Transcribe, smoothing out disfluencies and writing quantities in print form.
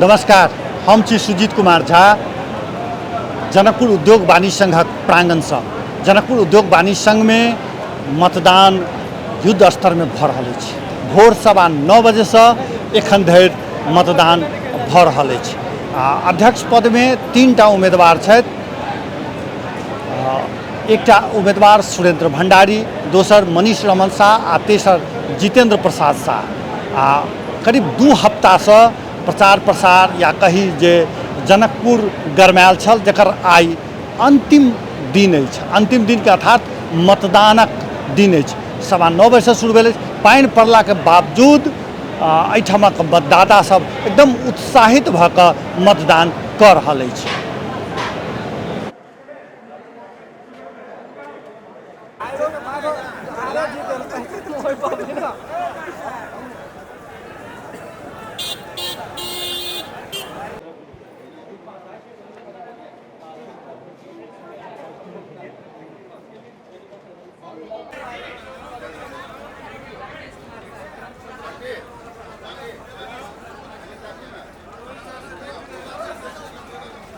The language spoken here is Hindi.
नमस्कार, हम छी सुजीत कुमार झा जनकपुर उद्योग वाणिज्य संघक प्रांगण से। जनकपुर उद्योग वाणिज्य संघ में मतदान युद्ध स्तर में भ रहा है। भोर 9:15 बजे से एखन धरि मतदान भ रहा है। अध्यक्ष पद में 3टा उम्मीदवार छथि। एकटा उम्मीदवार सुरेंद्र भंडारी, दोसर मनीष रमन शाह आ तेसर जितेंद्र प्रसाद शाह। करीब 2 हफ्ता से प्रचार प्रसार या कही जे जनकपुर गरमायल छल, जकर आई अंतिम दिन अछि। अंतिम दिन के अर्थात मतदानक दिन अछि। 9:15 बजे से शुरू भेल। पानि पड़ला के बावजूद एहिठामक मतदाता सब एकदम उत्साहित भऽ कऽ मतदान कऽ रहल अछि।